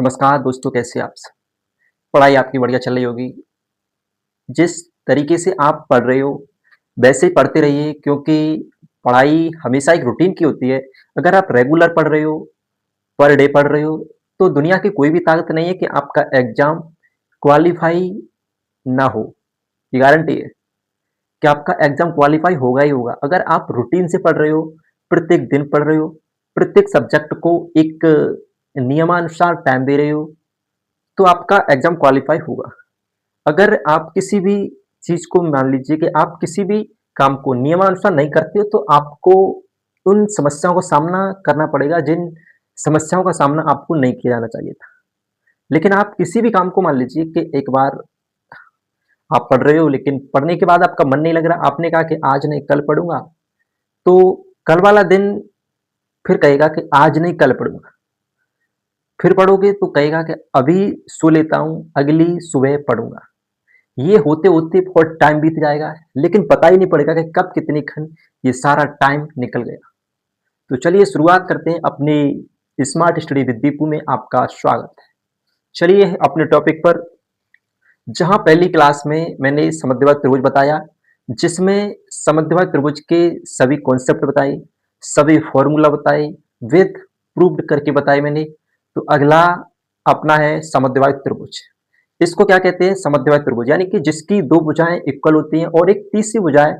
नमस्कार दोस्तों, कैसे हैं आप सब? पढ़ाई आपकी बढ़िया चल रही होगी। जिस तरीके से आप पढ़ रहे हो, वैसे ही पढ़ते रहिए क्योंकि पढ़ाई हमेशा एक रूटीन की होती है। अगर आप रेगुलर पढ़ रहे हो, पर डे पढ़ रहे हो, तो दुनिया की कोई भी ताकत नहीं है कि आपका एग्ज़ाम क्वालीफ़ाई ना हो। ये गारंटी है कि आपका एग्ज़ाम क्वालीफ़ाई होगा ही होगा। अगर आप रूटीन से पढ़ रहे हो, प्रत्येक दिन पढ़ रहे हो, प्रत्येक सब्जेक्ट को एक नियमानुसार टाइम दे रहे हो, तो आपका एग्ज़ाम क्वालीफ़ाई होगा। अगर आप किसी भी चीज़ को मान लीजिए कि आप किसी भी काम को नियमानुसार नहीं करते हो, तो आपको उन समस्याओं का सामना करना पड़ेगा, जिन समस्याओं का सामना आपको नहीं किया जाना चाहिए था। लेकिन आप किसी भी काम को मान लीजिए कि एक बार आप पढ़ रहे हो, लेकिन पढ़ने के बाद आपका मन नहीं लग रहा, आपने कहा कि आज नहीं कल पढ़ूँगा, तो कल वाला दिन फिर कहेगा कि आज नहीं कल पढ़ूँगा। फिर पढ़ोगे तो कहेगा कि अभी सो लेता हूँ, अगली सुबह पढ़ूँगा। ये होते-होते बहुत टाइम बीत जाएगा, लेकिन पता ही नहीं पड़ेगा कि कब कितनी खन ये सारा टाइम निकल गया। तो चलिए शुरुआत करते हैं अपने स्मार्ट स्टडी विद दीपू में आपका स्वागत है। चलिए अपने टॉपिक पर, जहाँ पहली क्लास में मैंने समद्विबाहु त्रिभुज बताया, जिसमें समद्विबाहु त्रिभुज के सभी कॉन्सेप्ट बताए, सभी फॉर्मूला बताए, विथ प्रूव्ड करके बताए मैंने। तो अगला अपना है समद्विबाहु त्रिभुज। इसको क्या कहते हैं? समद्विबाहु त्रिभुज, यानी कि जिसकी दो भुजाएं इक्वल होती हैं और एक तीसरी भुजाएं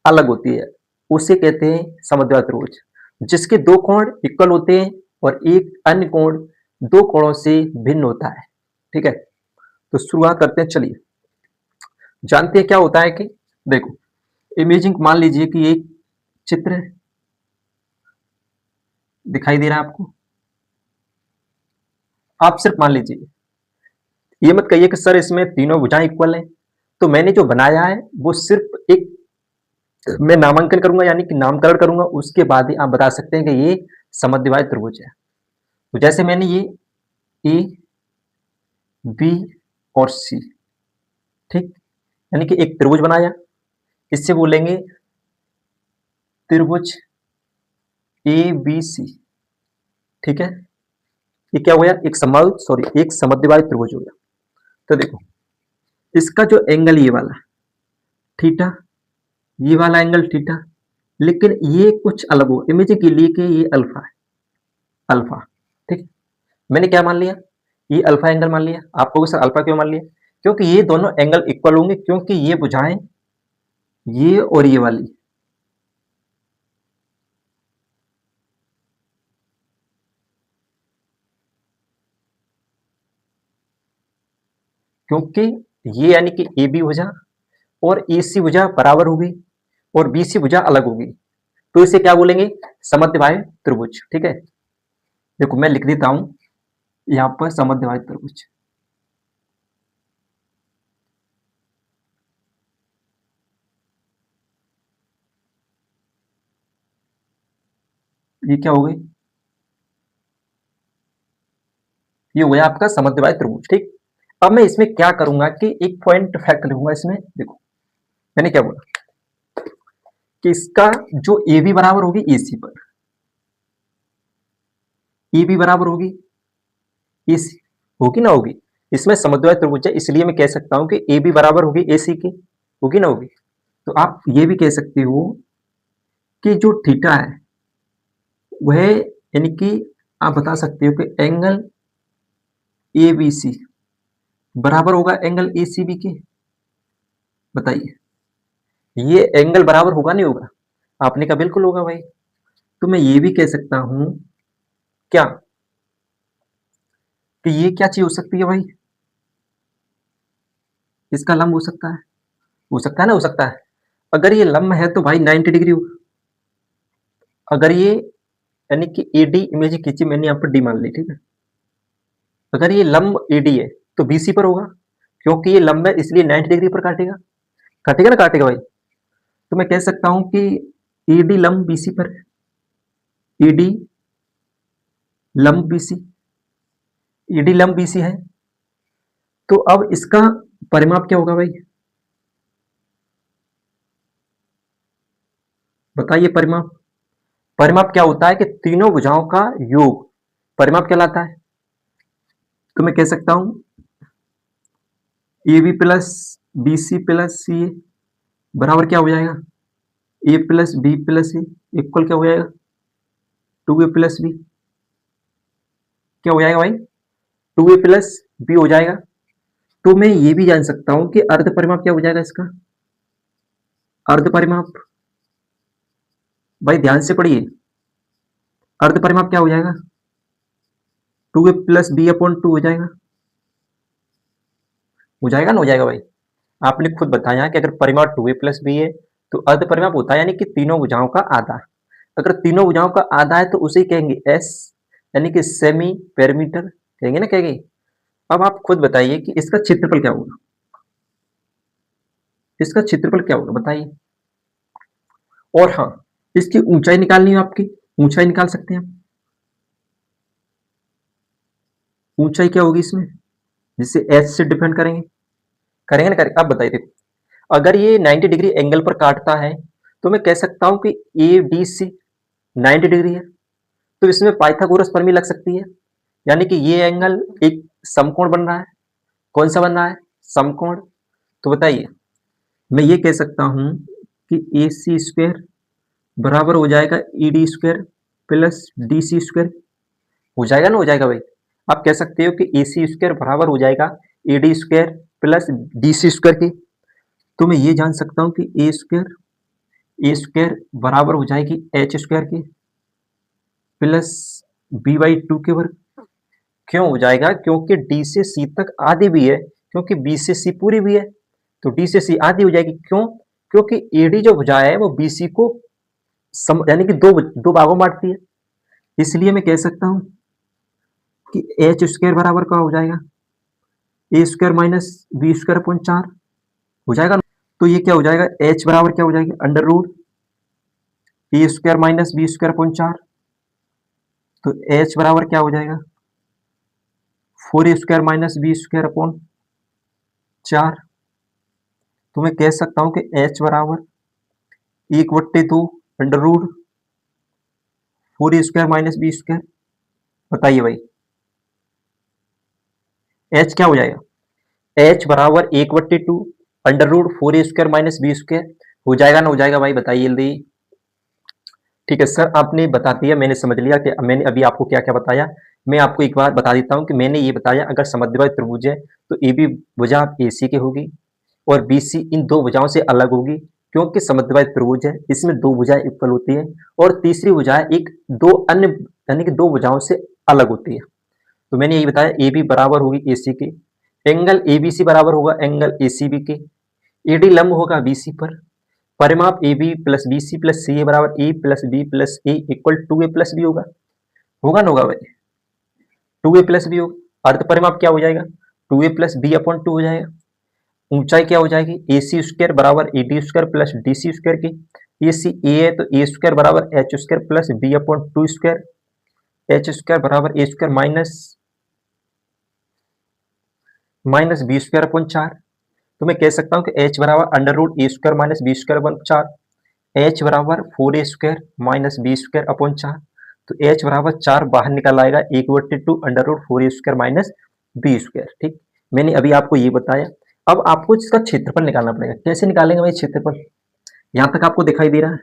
अलग होती है, उसे कहते हैं समद्विबाहु त्रिभुज। जिसके दो कोण इक्वल होते हैं और एक अन्य कोण दो कोणों से भिन्न होता है। ठीक है, तो शुरुआत करते हैं। चलिए जानते हैं क्या होता है कि देखो, इमेजिंग मान लीजिए कि एक चित्र दिखाई दे रहा है आपको। आप सिर्फ मान लीजिए, ये मत कहिए कि सर इसमें तीनों भुजाएं इक्वल हैं। तो मैंने जो बनाया है वो सिर्फ एक, मैं नामांकन करूंगा यानी कि नामकरण करूंगा, उसके बाद ही आप बता सकते हैं कि ये समद्विबाहु त्रिभुज है। तो जैसे मैंने ये ए बी और सी, ठीक, यानी कि एक त्रिभुज बनाया, इससे बोलेंगे त्रिभुज ए बी सी। ठीक है, ये क्या हो गया? एक समद्विबाहु त्रिभुज हो गया। तो देखो, इसका जो एंगल ये वाला थीटा, ये वाला एंगल थीटा, लेकिन ये कुछ अलग हो, इमेजिंग के लिए कि ये अल्फा है, अल्फा। ठीक, मैंने क्या मान लिया? ये अल्फा एंगल मान लिया। आप कहोगे सर अल्फा क्यों मान लिया? क्योंकि ये दोनों एंगल इक्वल होंगे, क्योंकि ये भुजाएं ये और ये वाली, क्योंकि ये यानी कि ए बी भुजा और ए सी भुजा बराबर होगी और बी सी भुजा अलग होगी, तो इसे क्या बोलेंगे? समद्विबाहु त्रिभुज। ठीक है, देखो मैं लिख देता हूं यहां पर समद्विबाहु त्रिभुज। ये क्या हो गई? ये हो गया आपका समद्विबाहु त्रिभुज। ठीक, अब मैं इसमें क्या करूंगा कि एक पॉइंट फैक्ट लूंगा इसमें। देखो मैंने क्या बोला कि इसका जो ए बी बराबर होगी ए सी पर, ए बी बराबर होगी ए सी, होगी ना होगी? इसमें समद्विबाहु त्रिभुज है, इसलिए मैं कह सकता हूं कि ए बी बराबर होगी ए सी की, होगी ना होगी? तो आप ये भी कह सकते हो कि जो थीटा है वह, यानी कि आप बता सकते हो कि एंगल ए बी सी बराबर होगा एंगल ए सी बी के। बताइए, ये एंगल बराबर होगा नहीं होगा? आपने कहा बिल्कुल होगा भाई। तो मैं ये भी कह सकता हूं क्या कि ये क्या चीज हो सकती है भाई? इसका लंब हो सकता है, हो सकता है ना, हो सकता है। अगर ये लंब है तो भाई 90 डिग्री होगा। अगर ये, यानी कि ए डी, इमेज खींची मैंने यहाँ पर डी मान ली, ठीक है। अगर ये लंब ए डी है तो बी सी पर होगा, क्योंकि ये लंब है इसलिए 90 डिग्री पर काटेगा। काटेगा ना, काटेगा भाई। तो मैं कह सकता हूं कि ए डी लंब बी सी पर है, ए डी लंब बी सी, ए डी लंब बी सी है। तो अब इसका परिमाप क्या होगा भाई? बताइए परिमाप। परिमाप क्या होता है कि तीनों भुजाओं का योग परिमाप कहलाता है। तो मैं कह सकता हूं A B plus B C plus C A बराबर क्या हो जाएगा, A plus B plus C equal क्या हो जाएगा, 2a प्लस बी। क्या हो जाएगा भाई, 2a प्लस बी हो जाएगा। तो मैं ये भी जान सकता हूं कि अर्ध परिमाप क्या हो जाएगा इसका, अर्ध परिमाप, भाई ध्यान से पढ़िए, अर्ध परिमाप क्या हो जाएगा, 2a प्लस बी अपॉन 2 हो जाएगा ना, हो जाएगा भाई। आपने खुद बताया कि अगर परिमाप 2a प्लस बी है तो अर्ध परिमाप होता है यानी कि तीनों भुजाओं का आधा। अगर तीनों भुजाओं का आधा है तो उसे कहेंगे एस, यानी कि सेमी पेरीमीटर कहेंगे ना, कहेंगे। अब आप खुद बताइए कि इसका क्षेत्रफल क्या होगा, इसका क्षेत्रफल क्या होगा बताइए। और हाँ, इसकी ऊंचाई निकालनी है आपकी, ऊंचाई निकाल सकते हैं आप। ऊंचाई क्या होगी इसमें, जिससे एच से डिपेंड करेंगे, करेंगे ना, करेंगे। अब बताइए देखो, अगर ये 90 डिग्री एंगल पर काटता है तो मैं कह सकता हूं कि ए डी सी 90 डिग्री है, तो इसमें पाइथागोरस प्रमेय लग सकती है, यानी कि ये एंगल एक समकोण बन रहा है। कौन सा बन रहा है, समकोण। तो बताइए, मैं ये कह सकता हूं कि ए सी स्क्वायर बराबर हो जाएगा E D square plus D C square. हो जाएगा ना, हो जाएगा भाई। आप कह सकते हो कि ए सी स्क्वायर बराबर हो जाएगा A D square plus D C square के। तो मैं ये जान सकता हूं कि ए स्क्वायर बराबर हो जाएगी एच स्क्वायर की प्लस बी बाई टू के वर्ग। क्यों हो जाएगा, क्योंकि डी से सी तक आधी भी है, क्योंकि बी से सी पूरी भी है, तो डी से सी आधी हो जाएगी। क्यों, क्योंकि एडी जो भुजा है वो बीसी को यानी कि दो दो भागों में बांटती है। इसलिए मैं कह सकता हूं कि एच स्क्वायर बराबर का हो जाएगा A square minus B square upon 4। हो जाएगा ना? तो ये क्या हो जाएगा, एच बराबर क्या हो जाएगी, under root A square minus B square upon 4। तो एच बराबर क्या हो जाएगा, 4 square minus B square upon 4। तो मैं कह सकता हूं कि एच बराबर 1/2 under root 4 square minus B square. बताइए भाई, एच क्या हो जाएगा, एच बराबर 1/2 under root 4 square minus B square. हो जाएगा ना, हो जाएगा भाई, बताइए जल्दी। ठीक है सर, आपने बता दिया, मैंने समझ लिया कि मैंने अभी आपको क्या क्या बताया। मैं आपको एक बार बता देता हूँ कि मैंने ये बताया, अगर समद्विबाहु त्रिभुज है तो ए बी भुजा ए सी की होगी और बी सी इन दो भुजाओं से अलग होगी, क्योंकि समद्विबाहु त्रिभुज है, इसमें दो भुजाएं इक्वल होती है और तीसरी भुजाएं एक दो अन्य यानी कि दो भुजाओं से अलग होती है। तो मैंने यही बताया, ए बी बराबर होगी ए सी के, एंगल ए बी सी बराबर होगा एंगल ए सी बी के, ए डी लंब होगा बी सी पर, परिमाप A B plus B C plus C A बराबर A plus B plus A equal to A plus B होगा ना, होगा भाई, टू ए प्लस बी होगा। अर्ध परिमाप क्या हो जाएगा, two A plus B upon two हो जाएगा। ऊंचाई क्या हो जाएगी, ए सी स्क्वायर बराबर A D square plus D C square की, ए सी ए है तो ए स्क्वायर बराबर H square plus B upon two square, H square बराबर A square minus B square upon 4। तो मैं कह सकता हूं कि एच बराबर under root A square minus B square upon 4, H बराबर 4 A square minus B square upon 4। तो एच बराबर 4 बाहर निकल आएगा, 1/2 under root 4 A square minus B square. ठीक, मैंने अभी आपको ये बताया। अब आपको इसका क्षेत्रफल निकालना पड़ेगा। कैसे निकालेंगे भाई क्षेत्रफल, यहां तक आपको दिखाई दे रहा है,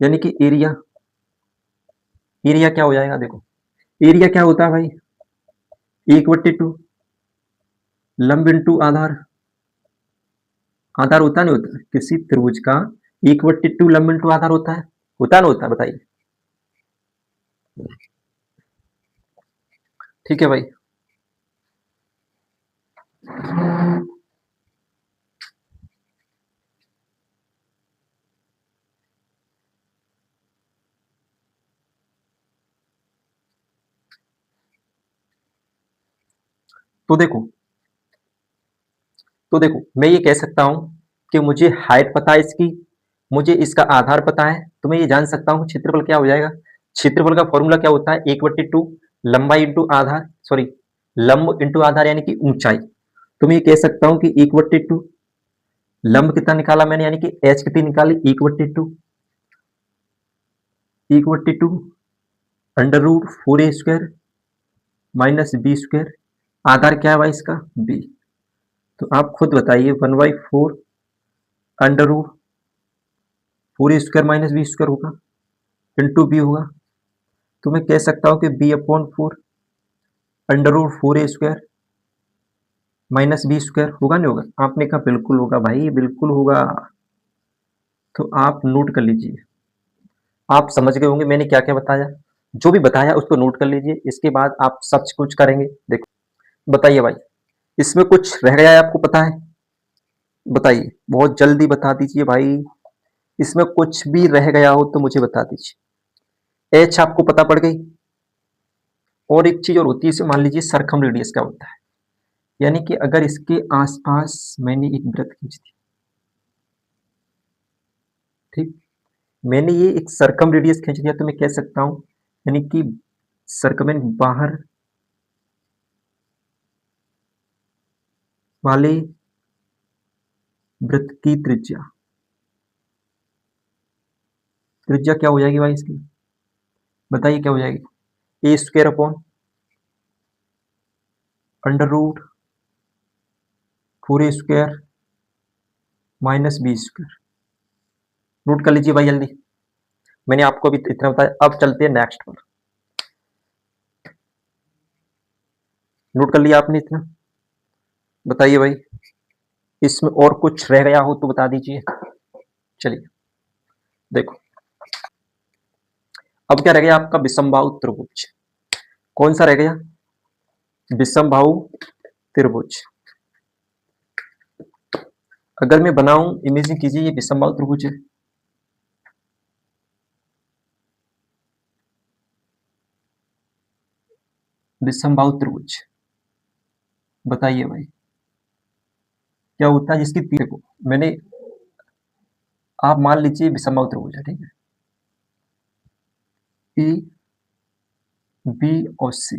यानी कि एरिया। एरिया क्या हो जाएगा, देखो एरिया क्या होता है भाई, 1/2 लंब इंटू आधार। आधार होता नहीं होता किसी त्रिभुज का, 1/2 लंब इंटू आधार होता ना, होता, बताइए। ठीक है भाई। तो देखो, मैं ये कह सकता हूं कि मुझे हाइट पता है इसकी, मुझे इसका आधार पता है, तो मैं ये जान सकता हूं क्षेत्रफल क्या हो जाएगा। क्षेत्रफल का फॉर्मूला क्या होता है, 1/2 लंबाई इंटू आधार, सॉरी लंब इंटू आधार यानी कि ऊंचाई। तो मैं ये कह सकता हूं कि 1/2 लंब कितना निकाला मैंने, यानी कि एच कितनी निकाली, 1/2 under root 4 A square minus B square आधार क्या है भाई इसका? बी। तो आप खुद बताइए, 1/4 under root 4 a² minus b² होगा, इंटू बी होगा। तो मैं कह सकता हूँ कि b/4 under root 4a² minus b² होगा, नहीं होगा? आपने कहा बिल्कुल होगा भाई, बिल्कुल होगा। तो आप नोट कर लीजिए। आप समझ गए होंगे मैंने क्या क्या बताया। जो भी बताया उसको नोट कर लीजिए, इसके बाद आप सब कुछ करेंगे। देखो बताइए भाई, इसमें कुछ रह गया है आपको पता है? बताइए, बहुत जल्दी बता दीजिए भाई। इसमें कुछ भी रह गया हो तो मुझे बता दीजिए। एच आपको पता पड़ गई। और एक चीज और होती है, इसे मान लीजिए सरकम रेडियस क्या होता है, यानी कि अगर इसके आसपास मैंने एक वृत्त खींच दी, ठीक, मैंने ये एक सरकम रेडियस खींच दिया, तो मैं कह सकता हूं यानी कि सर्कमेंट बाहर वाले वृत्त की त्रिज्या, त्रिज्या क्या हो जाएगी भाई इसकी? बताइए क्या हो जाएगी? a² upon under root 4a² minus b²। Note कर लीजिए भाई जल्दी। मैंने आपको अभी इतना बताया, अब चलते हैं नेक्स्ट पर। नोट कर लिया आपने इतना? बताइए भाई, इसमें और कुछ रह गया हो तो बता दीजिए। चलिए देखो, अब क्या रह गया आपका? विषमबाहु त्रिभुज। कौन सा रह गया? विषमबाहु त्रिभुज। अगर मैं बनाऊं, इमेजिन कीजिए ये विषमबाहु त्रिभुज है। विषमबाहु त्रिभुज, बताइए भाई क्या होता है जिसकी तीर को मैंने, आप मान लीजिए विषमबाहु त्रिभुज है, ठीक है? ए बी और सी,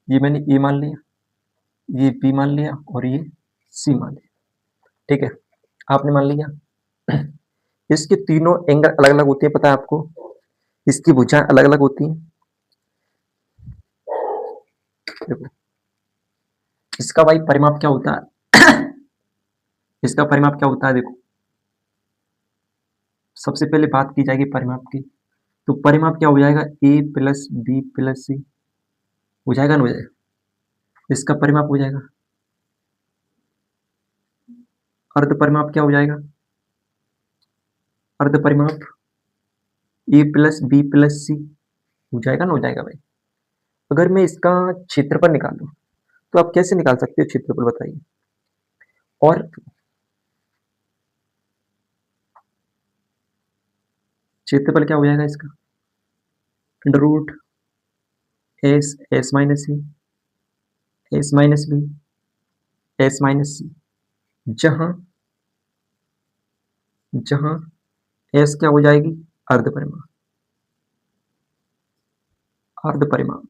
ये मैंने ए मान लिया, ये बी मान लिया और ये सी मान लिया, ठीक है? आपने मान लिया। इसके तीनों एंगल अलग अलग होते हैं, पता है आपको? इसकी भुजाएं अलग अलग होती हैं। देखो, इसका भाई परिमाप क्या होता है? इसका परिमाप क्या होता है? देखो, सबसे पहले बात की जाएगी परिमाप की। तो परिमाप क्या हो जाएगा? ए प्लस बी प्लस सी हो जाएगा ना, हो जाएगा? इसका परिमाप हो जाएगा। अर्ध परिमाप क्या हो जाएगा? अर्ध परिमाप ए प्लस बी प्लस सी हो जाएगा ना, हो जाएगा भाई? अगर मैं इसका क्षेत्रफल निकालूं तो आप कैसे निकाल सकते हो क्षेत्रफल, बताइए? और क्षेत्रफल क्या हो जाएगा इसका? Under root S S minus C S minus B S minus C, जहां जहां एस क्या हो जाएगी? अर्ध परिमाप। अर्ध परिमाप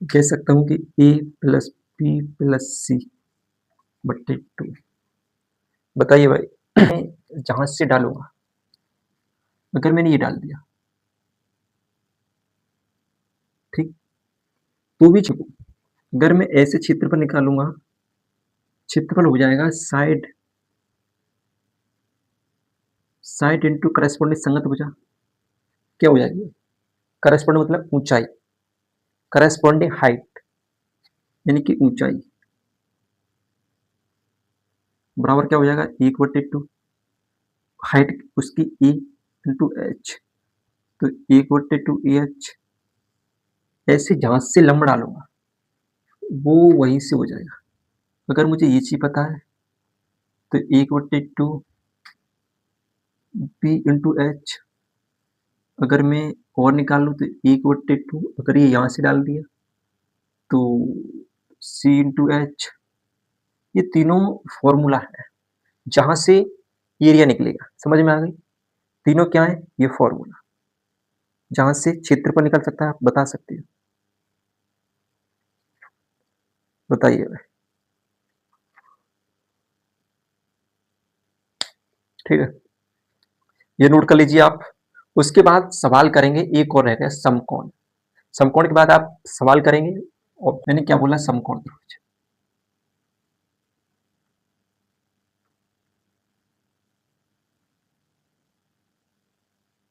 कह सकता हूं कि ए प्लस बी प्लस सी बट्टे 2। बताइए भाई, जहां से डालूंगा, अगर मैंने ये डाल दिया, ठीक, तो भी चुको। अगर मैं ऐसे क्षेत्रफल निकालूंगा, क्षेत्रफल हो जाएगा साइड, साइड इंटू करस्पॉन्डिंग संगत भुजा, क्या हो जाएगी? करस्पॉन्डिंग मतलब ऊंचाई, करस्पॉन्डिंग हाइट यानी कि ऊंचाई, बराबर क्या हो जाएगा? 1/2 हाइट उसकी ए इंटू एच, तो 1/2 एच। ऐसे जहां से लंब डालूंगा वो वहीं से हो जाएगा। अगर मुझे ये चीज पता है तो 1/2 बी इंटू एच, अगर मैं और निकाल लूँ तो 1/2, अगर ये यहाँ से डाल दिया तो सी इंटू एच। ये तीनों फॉर्मूला है जहां से एरिया निकलेगा, समझ में आ गई? तीनों क्या है? ये फॉर्मूला जहां से क्षेत्रफल निकल सकता है, आप बता सकते हो? बताइए भाई, ठीक है? ये नोट कर लीजिए आप। उसके बाद सवाल करेंगे, एक और रहेगा समकोण। समकोण के बाद आप सवाल करेंगे, और मैंने क्या बोला, समकोण त्रिभुज।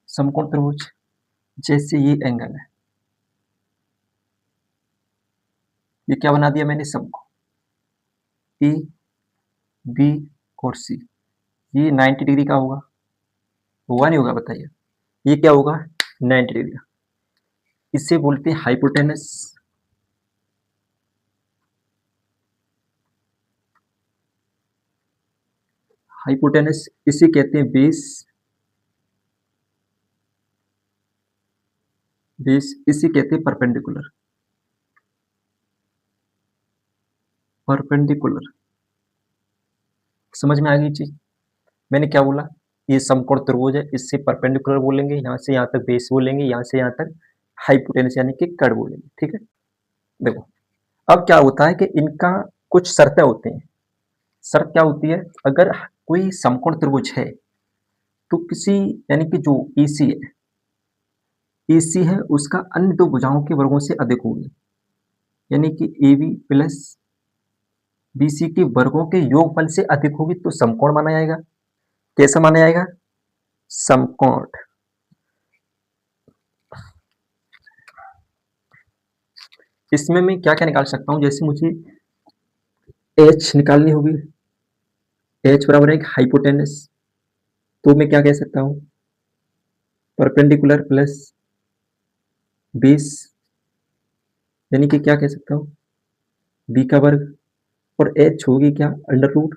समकोण त्रिभुज जैसे ये एंगल है, ये क्या बना दिया मैंने, समकोण ए बी और सी, ये 90 डिग्री का होगा नहीं होगा बताइए, ये क्या होगा 90 डिग्री का। इसे बोलते हैं हाइपोटेनस, हाइपोटेनस इसे कहते हैं बेस, बेस इसे कहते हैं परपेंडिकुलर, परपेंडिकुलर। समझ में आ गई चीज, मैंने क्या बोला, ये समकोण त्रिभुज है, इससे परपेंडिकुलर बोलेंगे, यहाँ से यहाँ तक बेस बोलेंगे, यहाँ से यहाँ तक हाइपोटेनस यानी कि कर्ण बोलेंगे, ठीक है। देखो अब क्या होता है कि इनका कुछ शर्तें होती हैं। शर्त क्या होती है, अगर कोई समकोण त्रिभुज है तो किसी यानी कि जो AC है, AC है उसका अन्य दो भुजाओं के वर्गों से अधिक होगी, यानी कि AB प्लस BC के वर्गों के योगफल से अधिक होगी तो समकोण माना जाएगा। कैसा माना जाएगा, समकोण। इसमें मैं क्या क्या निकाल सकता हूं, जैसे मुझे H निकालनी होगी, H बराबर है हाइपोटेनस, तो मैं क्या कह सकता हूं, परपेंडिकुलर प्लस बेस, यानी कि क्या कह सकता हूं, B का वर्ग, और H होगी क्या, under root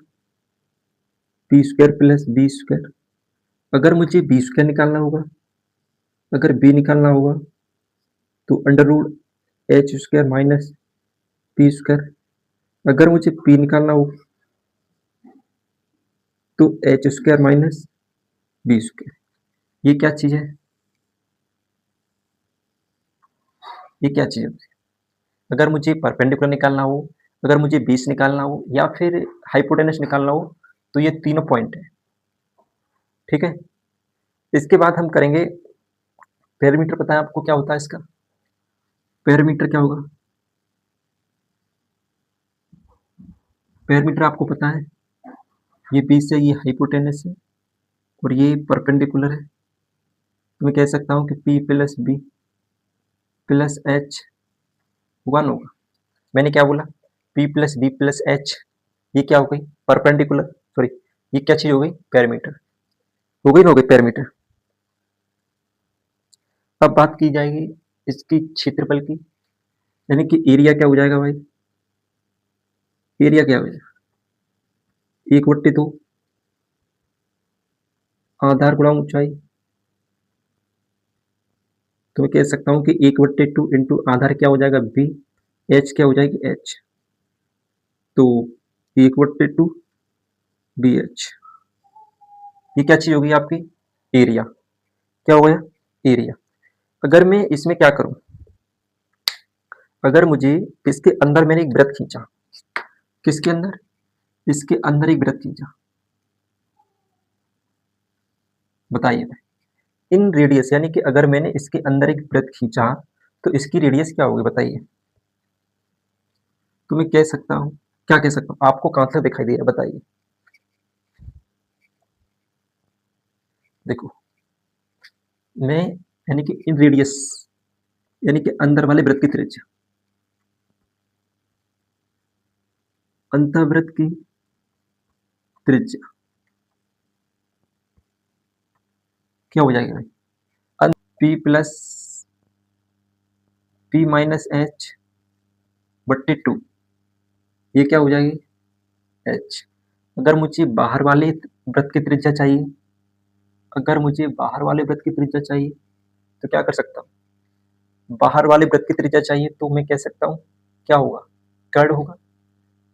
B square plus B square. अगर मुझे बी स्क्वायर निकालना होगा, अगर बी निकालना होगा तो under root H square minus P square. अगर मुझे पी निकालना हो तो H square minus B square. ये क्या चीज है, ये क्या चीज है। अगर मुझे परपेंडिकुलर निकालना हो, अगर मुझे बेस निकालना हो, या फिर हाइपोटेनस निकालना हो, तो ये तीनों पॉइंट है, ठीक है। इसके बाद हम करेंगे पेरीमीटर। पता है आपको क्या होता है इसका, पेरीमीटर क्या होगा, पेरीमीटर आपको पता है, ये बेस है, ये हाइपोटेनस है और ये परपेंडिकुलर है, तो मैं कह सकता हूँ कि P plus B plus H 1 होगा। मैंने क्या बोला, P plus B plus H, ये क्या हो गई, परपेंडिकुलर, सॉरी ये क्या चीज हो गई, पैरामीटर हो गई ना, हो गई पैरामीटर। अब बात की जाएगी इसकी क्षेत्रफल की, यानी कि एरिया क्या हो जाएगा भाई, एरिया क्या हो जाएगा, 1/2 आधार गुणा ऊंचाई, तो मैं कह सकता हूँ कि 1/2 इंटू आधार क्या हो जाएगा बी, एच क्या हो जाएगी एच, तो 1/2 बी एच, ये क्या चीज होगी आपकी, एरिया। क्या हो गया, एरिया। अगर मैं इसमें क्या करूं, अगर मुझे इसके अंदर मैंने एक वृत्त खींचा, किसके अंदर, इसके अंदर एक वृत्त खींचा, बताइए इन रेडियस, यानी कि अगर मैंने इसके अंदर एक वृत्त खींचा तो इसकी रेडियस क्या होगी बताइए। तो मैं कह सकता हूं, क्या कह सकता हूं, आपको कहां तक दिखाई दे रहा है बताइए। देखो मैं यानी कि इन रेडियस, यानी कि अंदर वाले वृत्त की त्रिज्या, अंतःवृत्त की त्रिज्या क्या हो जाएगी भाई, P plus P minus H बट्टे 2, ये क्या हो जाएगी एच। अगर मुझे बाहर वाले वृत्त की त्रिज्या चाहिए, अगर मुझे बाहर वाले वृत्त की त्रिज्या चाहिए तो क्या कर सकता हूँ, बाहर वाले वृत्त की त्रिज्या चाहिए तो मैं कह सकता हूँ क्या होगा, कर्ण होगा,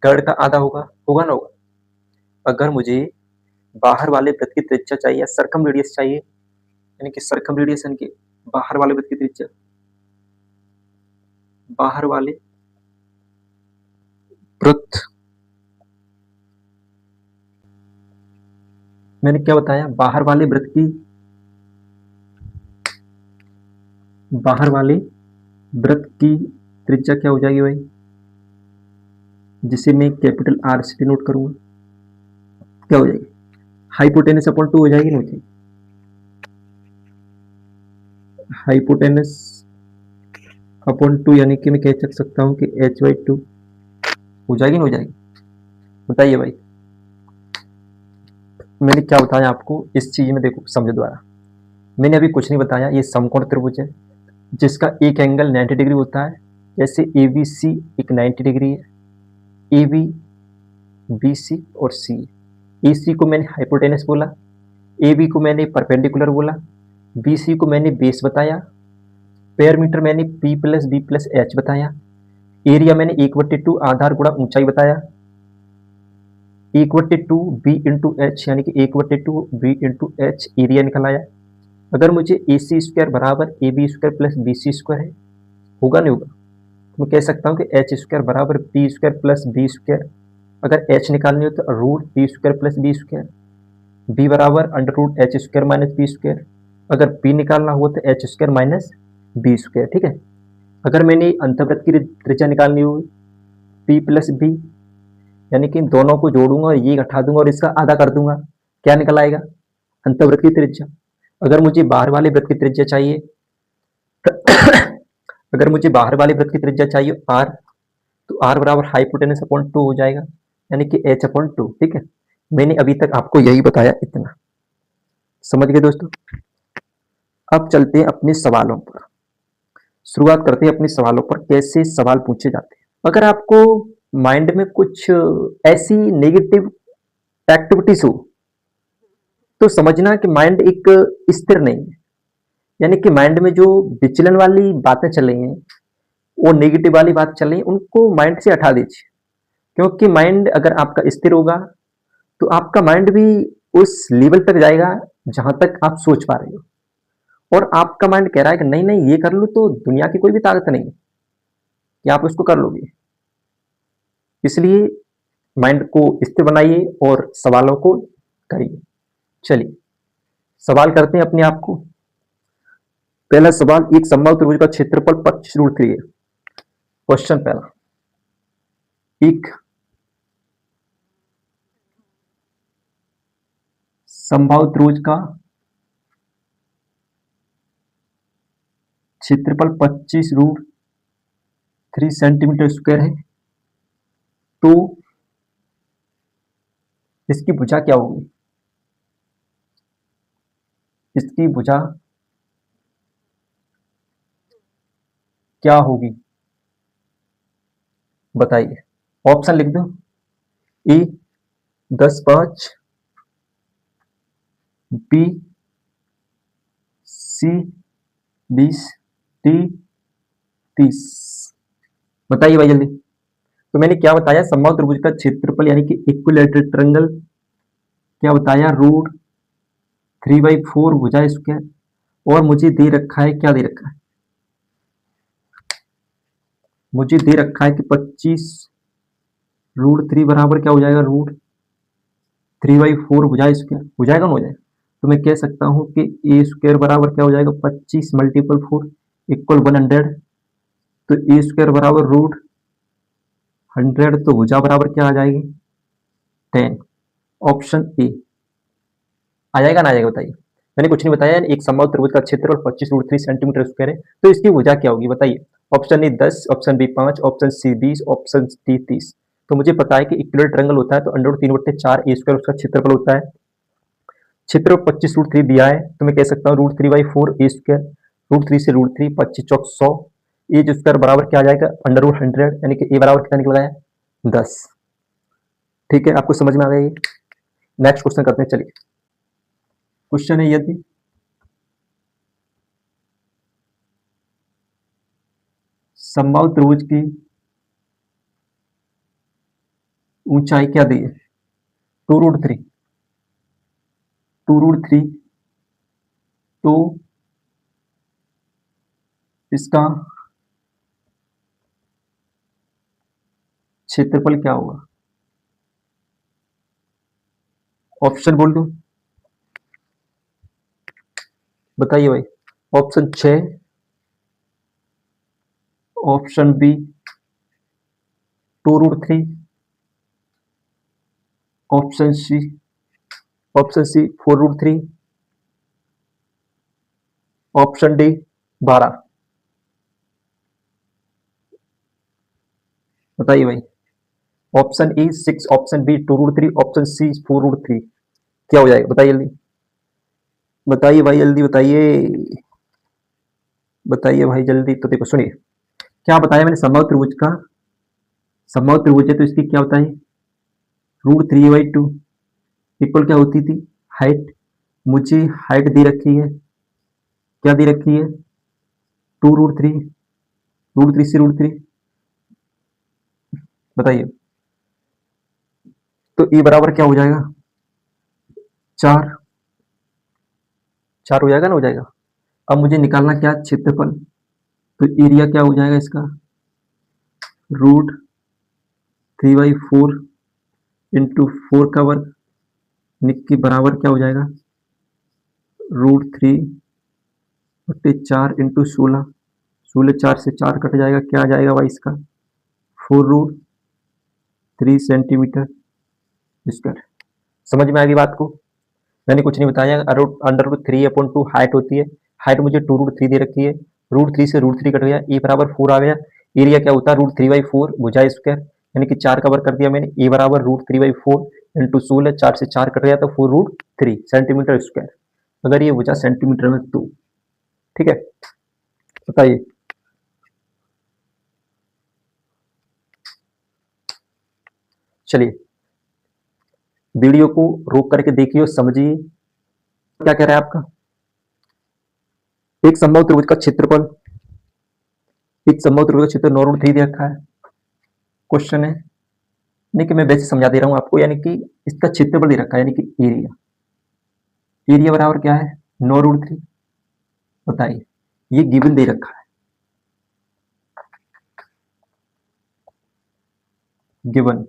कर्ण का आधा होगा ना होगा। अगर मुझे बाहर वाले वृत्त की त्रिज्या चाहिए, सरकम रेडियस चाहिए, यानी कि सरकम रेडियस यानी कि बाहर वाले वृत्त की त्रिज्या, बाहर वाले वृत्त, मैंने क्या बताया, बाहर वाले वृत्त की, बाहर वाले वृत्त की त्रिज्या क्या हो जाएगी भाई, जिसे मैं कैपिटल आर से डिनोट करूंगा, क्या हो जाएगी, हाइपोटेनस अपॉन 2 हो जाएगी, नहीं होगी, हाइपोटेनस अपॉन 2 यानी कि मैं कह सकता हूं कि h/2 हो जाएगी, नहीं हो जाएगी, बताइए भाई। मैंने क्या बताया आपको इस चीज में, देखो समझो दोबारा, मैंने अभी कुछ नहीं बताया। ये समकोण त्रिभुज है जिसका एक एंगल 90 डिग्री होता है, जैसे ए बी सी एक 90 डिग्री है, ए बी बी सी और सी। ए सी को मैंने हाइपोटेनस बोला, ए बी को मैंने परपेंडिकुलर बोला, बी सी को मैंने बेस बताया, पेयर मीटर मैंने P plus B plus H बताया, एरिया मैंने 1/2 आधार गुणा ऊंचाई बताया, 1/2 बी इंटू एच यानी कि 1/2 बी इंटू एच एरिया निकल आया। अगर मुझे ए सी स्क्वायर बराबर A B square plus B C square है, होगा नहीं होगा, तो मैं कह सकता हूँ कि एच स्क्वायर बराबर P square plus B square. अगर एच निकालनी हो तो root P square plus B square, B बराबर under root H square minus B square. अगर पी निकालना हो तो H square minus B square, ठीक है। अगर मैंने अंतर्वृत्त की त्रिज्या निकालनी हो, पी प्लस बी, यानी कि इन दोनों को जोड़ूंगा और ये घटा दूंगा और इसका आधा कर दूंगा, क्या निकल आएगा, अंतर्वृत्त की त्रिज्या। अगर मुझे बाहर वाले वृत्त की त्रिज्या चाहिए अगर मुझे बाहर वाले वृत्त की त्रिज्या चाहिए आर, तो आर बराबर हाइपोटेनस अपॉन 2 हो जाएगा, यानी कि एच अपॉन 2, ठीक है। मैंने अभी तक आपको यही बताया, इतना समझ गए दोस्तों। अब चलते हैं अपने सवालों पर, शुरुआत करते हैं अपने सवालों पर, कैसे सवाल पूछे जाते हैं। अगर आपको माइंड में कुछ ऐसी नेगेटिव एक्टिविटीज हो, तो समझना कि माइंड एक स्थिर नहीं है, यानी कि माइंड में जो विचलन वाली बातें चल रही हैं, वो नेगेटिव वाली बात चल रही है, उनको माइंड से हटा दीजिए। क्योंकि माइंड अगर आपका स्थिर होगा तो आपका माइंड भी उस लेवल तक जाएगा जहां तक आप सोच पा रहे हो, और आपका माइंड कह रहा है कि नहीं नहीं ये कर लो, तो दुनिया की कोई भी ताकत नहीं कि आप उसको कर लोगे। इसलिए माइंड को स्थिर बनाइए और सवालों को करिए। चलिए सवाल करते हैं अपने आप को। पहला सवाल, एक समबाहु त्रिभुज का क्षेत्रफल 25√3 है। क्वेश्चन पहला, एक समबाहु त्रिभुज का क्षेत्रफल 25√3 सेंटीमीटर स्क्वायर है, तो इसकी भुजा क्या होगी, इसकी भुजा क्या होगी, बताइए। ऑप्शन लिख दो, ए 10/5, बी सी 20, डी 30। बताइए भाई जल्दी। तो मैंने क्या बताया, समबाहु त्रिभुज का क्षेत्रफल यानी कि इक्विलैटरल ट्रायंगल क्या बताया, √3/4 भुजा स्क्वायर। और मुझे दे रखा है, क्या दे रखा है, मुझे दे रखा है कि 25√3 बराबर क्या हो जाएगा, √3/4 भुजा स्क्वायर हो जाएगा, ना हो जाएगा। तो मैं कह सकता हूं कि ए स्क्वायर बराबर क्या हो जाएगा, 25 मल्टीपल 4 इक्वल 100। तो ए स्क्वायर बराबर √100, तो भुजा बराबर क्या आ जाएगी, 10। ऑप्शन ए आ जाएगा, ना आ जाएगा, बताइए। मैंने कुछ नहीं बताया, एक समबाहु त्रिभुज का क्षेत्रफल 25√3 सेंटीमीटर स्क्वायर है, तो इसकी भुजा क्या होगी, बताइए। Option A 10, option B 5, option C 20, option D 30। तो मुझे पता है कि इक्विलैटरल ट्रायंगल होता है तो √3/4 ए स्क्वायर उसका क्षेत्रफल होता है। क्षेत्र 25√3 दिया है, तो मैं कह सकता हूँ √3/4 ए स्क्वायर, √3 से √3, 25 चौक 100, ए जो स्क्वायर बराबर क्या आ जाएगा, √100, यानी कि ए बराबर कितना निकल आया, 10। ठीक है, आपको समझ में आ गया ये। नेक्स्ट क्वेश्चन करते हैं, चलिए। क्वेश्चन है, यदि समबाहु त्रिभुज की ऊंचाई क्या दी है, 2√3, 2√3, तो इसका क्षेत्रफल क्या होगा, ऑप्शन बोल दो, बताइए भाई। Option 6, option B 2√3, option C 4√3, option D 12। बताइए भाई। Option E 6, option B 2√3, option C 4√3, क्या हो जाएगा? बताइए जल्दी, बताइए भाई जल्दी बताइए, बताइए भाई जल्दी। तो देखो सुनिए, क्या बताया मैंने, समबाहु त्रिभुज का, समबाहु त्रिभुज है तो इसकी क्या होता है, √3/2 इक्वल क्या होती थी, हाइट। मुझे हाइट दे रखी है, क्या दे रखी है, 2√3, √3 से √3। बताइए, तो ई बराबर क्या हो जाएगा, 4, 4 हो जाएगा ना, हो जाएगा। अब मुझे निकालना क्या, क्षेत्रफल। तो एरिया क्या हो जाएगा इसका, √3/4 इंटू 4 का वर्ग, के बराबर क्या हो जाएगा, √3/4 इंटू 16, 16 4 से 4 कट जाएगा, क्या आ जाएगा भाई इसका, 4√3 सेंटीमीटर स्क्वायर। समझ में आ गई बात को? मैंने कुछ नहीं बताया, √3/2 हाइट होती है, हाइट मुझे 2√3 दे रखी है, √3 से √3 कट गया, ए बराबर 4 आ गया। एरिया क्या होता है, √3/4 भुजा स्क्वायर, यानी कि 4 कवर कर दिया मैंने, ए बराबर √3/4 इंटू 16, 4 से 4 कट गया तो 4√3 सेंटीमीटर स्क्वायर। अगर ये भुजा सेंटीमीटर में तो ठीक है। बताइए, चलिए वीडियो को रोक करके देखिए और समझिए क्या कह रहा है आपका। एक समबाहु त्रिभुज का क्षेत्रफल, एक समबाहु त्रिभुज का क्षेत्र 9√3 दे रखा है। क्वेश्चन है, नहीं कि मैं वैसे समझा दे रहा हूं आपको, यानी कि इसका क्षेत्रफल दे रखा है, यानी कि एरिया, एरिया बराबर क्या है, 9√3। बताइए, ये गिवन दे रखा है, गिवन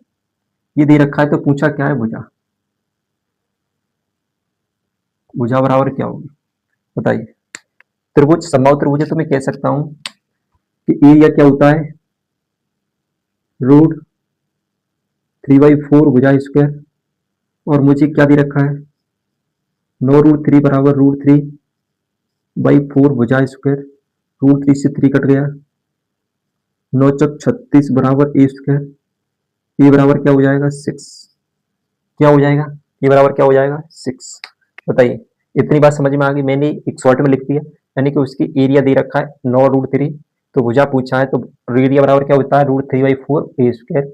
ये दे रखा है, तो पूछा क्या है, भुजा, भुजा बराबर क्या होगी? बताइए। त्रिभुज समबाहु त्रिभुज है तो मैं कह सकता हूं कि एरिया क्या होता है, √3/4 भुजा स्क्वायर, और मुझे क्या दे रखा है, 9√3 बराबर √3/4 भुजा स्क्वायर, √3 से 3 कट गया, 9 चौक 36 बराबर ए स्क्वायर, ए बराबर क्या हो जाएगा, 6। क्या हो जाएगा, ए बराबर क्या हो जाएगा, 6। बताइए, इतनी बात समझ में आ गई? मैंने एक शॉर्ट में लिख दिया, यानी कि उसकी एरिया दे रखा है 9√3, तो भुजा पूछा है, तो एरिया बराबर क्या होता है, √3/4 ए स्क्वायर,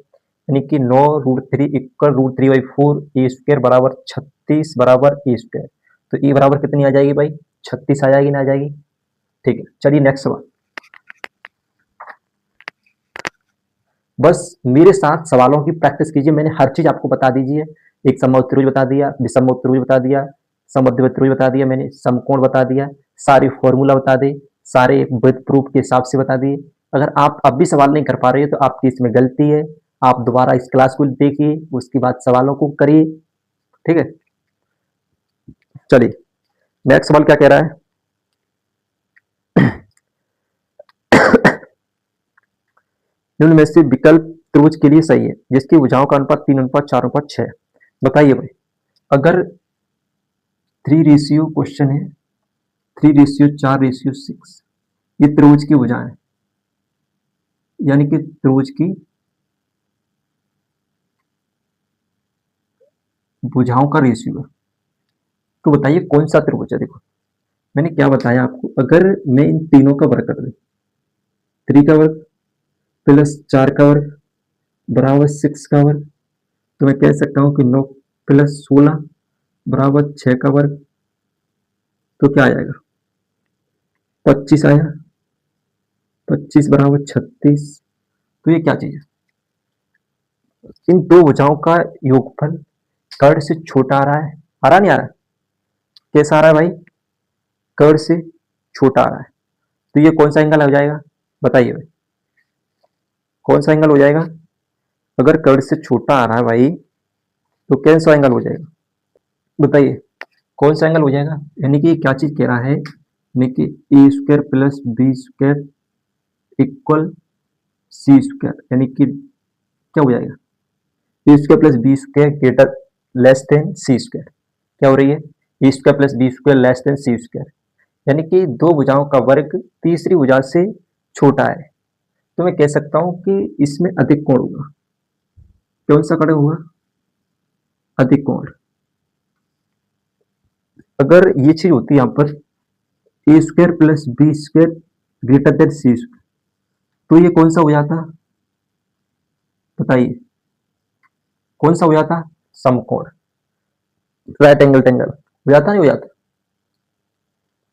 यानी कि 9√3 इक्वल √3/4 ए स्क्वायर बराबर 36 बराबर ए स्क्वायर। तो ए बराबर कितनी आ जाएगी भाई, 36 आ जाएगी ना, आ जाएगी। ठीक है, चलिए नेक्स्ट सवाल। बस मेरे साथ सवालों की प्रैक्टिस कीजिए, मैंने हर चीज आपको बता दीजिए। एक समबाहु त्रिभुज बता दिया, विषमबाहु त्रिभुज बता दिया, समद्विबाहु त्रिभुज बता दिया, मैंने समकोण बता दिया, सारे फॉर्मूला बता दे, सारे विद प्रूफ के हिसाब से बता दिए। अगर आप अब भी सवाल नहीं कर पा रहे हो तो आपकी इसमें गलती है, आप दोबारा इस क्लास को देखिए, उसके बाद सवालों को करिए। ठीक है, चलिए नेक्स्ट सवाल क्या कह रहा है। निम्न में से विकल्प त्रिभुज के लिए सही है जिसकी भुजाओं का अनुपात 3:4:6 है। बताइए भाई, अगर 3 रेशियो क्वेश्चन है, 3:4:6, ये त्रिभुज की भुजा है, यानी कि त्रिभुज की भुजाओं का रेशियो है। तो बताइए कौन सा त्रिभुज है। देखो मैंने क्या बताया आपको, अगर मैं इन तीनों का वर्ग कर दूं, 3 का वर्ग प्लस 4 का वर्ग बराबर 6 का वर्ग, तो मैं कह सकता हूं कि 9 प्लस 16 बराबर 6 का वर्ग, तो क्या आ जाएगा, 25 आया, 25 बराबर 36। तो ये क्या चीज है, इन दो भुजाओं का योगफल कर्ण से छोटा आ रहा है, आ रहा नहीं आ रहा, कैसा आ रहा है भाई, कर्ण से छोटा आ रहा है। तो ये कौन सा एंगल हो जाएगा, बताइए भाई, कौन सा एंगल हो जाएगा। अगर कर्ण से छोटा आ रहा है भाई तो कौन सा एंगल हो जाएगा, बताइए कौन सा एंगल हो जाएगा। यानी कि क्या चीज कह रहा है, यानी कि A square plus B square equal C square, यानी कि क्या हो जाएगा, A square plus B square greater less than C square. क्या हो रही है, A square plus B square less than C square, यानी कि दो भुजाओं का वर्ग तीसरी भुजा से छोटा है। तो मैं कह सकता हूं कि इसमें अधिक कोण होगा। कौन सा कोण होगा, अधिक कोण। अगर ये चीज होती है यहां पर A square plus B square greater than C square, तो ये कौन सा हो जाता, बताइए कौन सा हो जाता, समकोण, राइट एंगल ट्रायंगल हो जाता, नहीं हो जाता।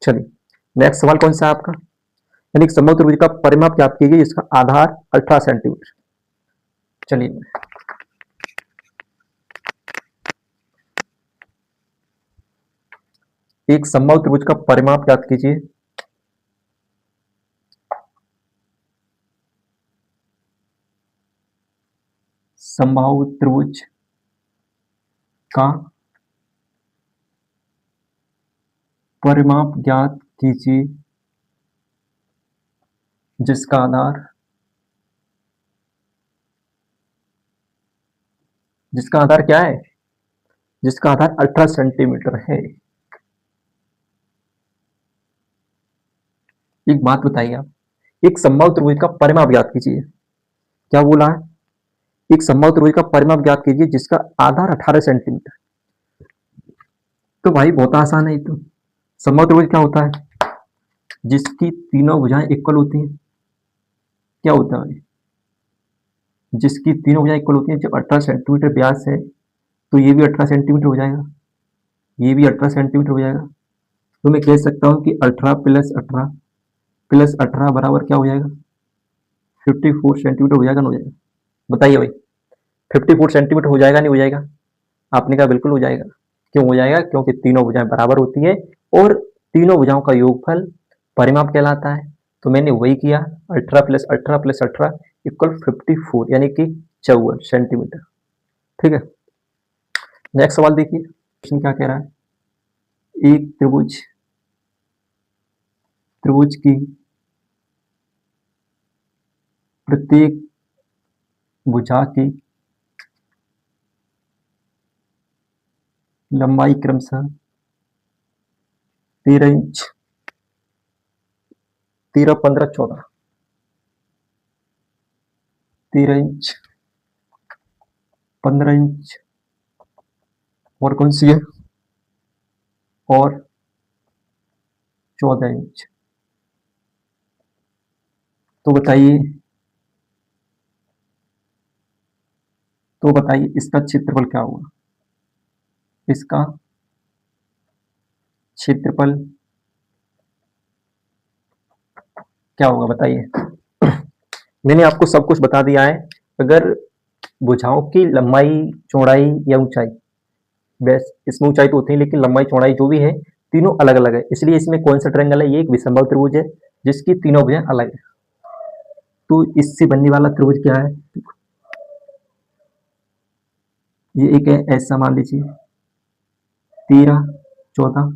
चलिए नेक्स्ट सवाल कौन सा है आपका, यानी समबाहु त्रिभुज का परिमाप ज्ञात कीजिए जिसका आधार 18 सेंटीमीटर। चलिए एक समबाहु त्रिभुज का परिमाप ज्ञात कीजिए समबाहु त्रिभुज का परिमाप ज्ञात कीजिए जिसका आधार क्या है, जिसका आधार 18 सेंटीमीटर है। एक बात बताइए आप, एक समबाहु त्रिभुज का परिमाप ज्ञात कीजिए, क्या बोला है, एक समबाहु त्रिभुज का परिमाप ज्ञात कीजिए जिसका आधार 18 सेंटीमीटर। तो भाई बहुत आसान है, तो समबाहु त्रिभुज क्या होता है, जिसकी तीनों भुजाएं इक्वल होती हैं। क्या होता है, जिसकी तीनों भुजाएं इक्वल होती हैं। जब 18 सेंटीमीटर व्यास है तो ये भी 18 सेंटीमीटर हो जाएगा, ये भी 18 सेंटीमीटर हो जाएगा। तो मैं कह सकता हूं कि 18 प्लस 18 बराबर क्या हो जाएगा, 54 सेंटीमीटर हो जाएगा, ना हो जाएगा, बताइए भाई 54 सेंटीमीटर हो जाएगा, नहीं हो जाएगा। आपने कहा बिल्कुल हो जाएगा। क्यों हो जाएगा, क्योंकि तीनों भुजाएं बराबर होती है और तीनों भुजाओं का योगफल परिमाप कहलाता है। तो मैंने वही किया, 18 + 18 + 18 इक्वल 54 यानी कि 54 सेंटीमीटर। ठीक है, नेक्स्ट सवाल देखिए, क्वेश्चन क्या कह रहा है, एक त्रिभुज की प्रत्येक भुजा की लंबाई क्रमशः 13 इंच, 13, 15, 14, 13 इंच, 15 इंच और कौन सी है, और 14 इंच। तो बताइए, इसका क्षेत्रफल क्या होगा, इसका क्षेत्रफल क्या होगा, बताइए। मैंने आपको सब कुछ बता दिया है। अगर भुजाओं की लंबाई, चौड़ाई या ऊंचाई, बस इसमें ऊंचाई तो होती है लेकिन लंबाई चौड़ाई जो भी है तीनों अलग अलग है, इसलिए इसमें कौन सा ट्रायंगल है, ये एक विषमबाहु त्रिभुज है जिसकी तीनों भुजाएं अलग है। तो इससे बनने वाला त्रिभुज क्या है, ये एक है, ऐसा मान लीजिए 13, 14,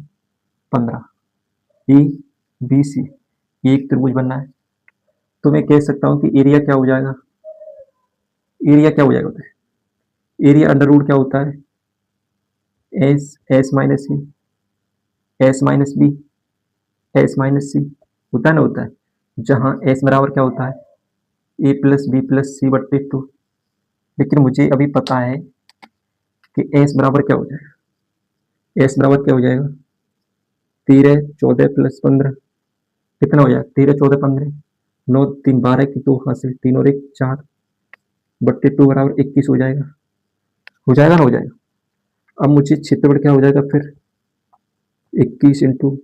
15 ए बी सी, ये एक त्रिभुज बनना है। तो मैं कह सकता हूं कि एरिया क्या हो जाएगा, एरिया क्या हो जाएगा, एरिया अंडर रूट क्या होता है, S minus C, S minus B, S minus C, होता है ना, होता है। जहां एस बराबर क्या होता है, ए प्लस बी प्लस सी बट्टे 2। लेकिन मुझे अभी पता है कि एस बराबर क्या हो जाएगा, एस बराबर क्या हो जाएगा, 13, 14 + 15 कितना हो जाएगा, 13, 14, 15, 9, 3, 12 की 2 हासिल, 3 और 1 4 बट्टे 2 बराबर 21 हो जाएगा, हो जाएगा ना, हो जाएगा। अब मुझे क्षेत्रफल क्या हो जाएगा फिर, 21 इंटू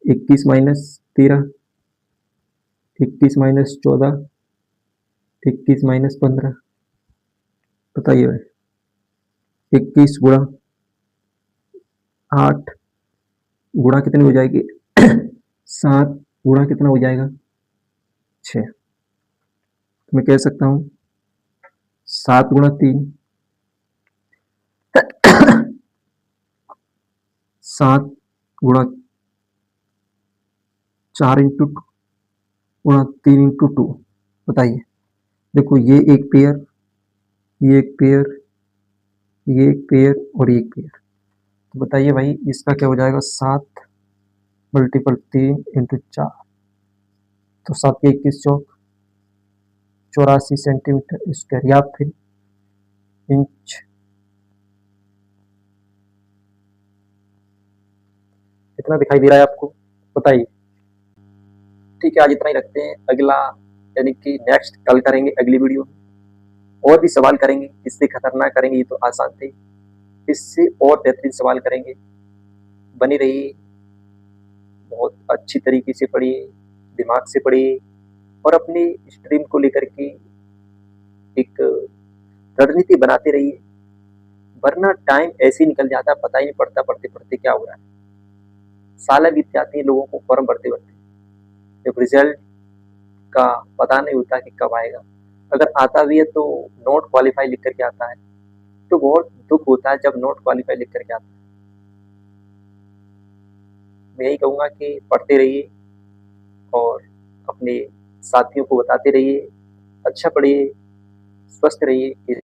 21 माइनस 13, 21 माइनस 14, 21 माइनस 15, बताइए भाई, 21 गुणा 8 गुणा कितनी हो जाएगी 7 गुणा कितना हो जाएगा 6। तो मैं कह सकता हूं 7 गुणा 3, 7 गुणा 4 इंटू गुणा 3 इंटू 2, बताइए। देखो ये एक पेयर, ये एक पेयर, ये एक पेयर और ये एक पेयर। तो बताइए भाई इसका क्या हो जाएगा 7 मल्टीपल 3 इंटू 4, तो 7 के 21 चौक 84 सेंटीमीटर स्क्वायर, या फिर इंच। कितना दिखाई दे रहा है आपको बताइए। ठीक है, आज इतना ही रखते हैं। अगला यानी कि नेक्स्ट कल करेंगे अगली वीडियो में, और भी सवाल करेंगे। इससे खतरनाक करेंगे, ये तो आसान थे, इससे और बेहतरीन सवाल करेंगे। बनी रहिए, बहुत अच्छी तरीके से पढ़िए, दिमाग से पढ़िए, और अपनी स्ट्रीम को लेकर के एक रणनीति बनाते रहिए, वरना टाइम ऐसे ही निकल जाता है, पता ही नहीं पड़ता पढ़ते पढ़ते क्या हो रहा है। सालें बीत जाती है लोगों को फॉर्म भरते भरते, जब रिजल्ट का पता नहीं होता कि कब आएगा। अगर आता भी है तो नॉट क्वालिफाई लिख करके आता है, तो बहुत दुख होता है जब नॉट क्वालिफाई लिख करके आता है। मैं यही कहूँगा कि पढ़ते रहिए और अपने साथियों को बताते रहिए, अच्छा पढ़िए, स्वस्थ रहिए।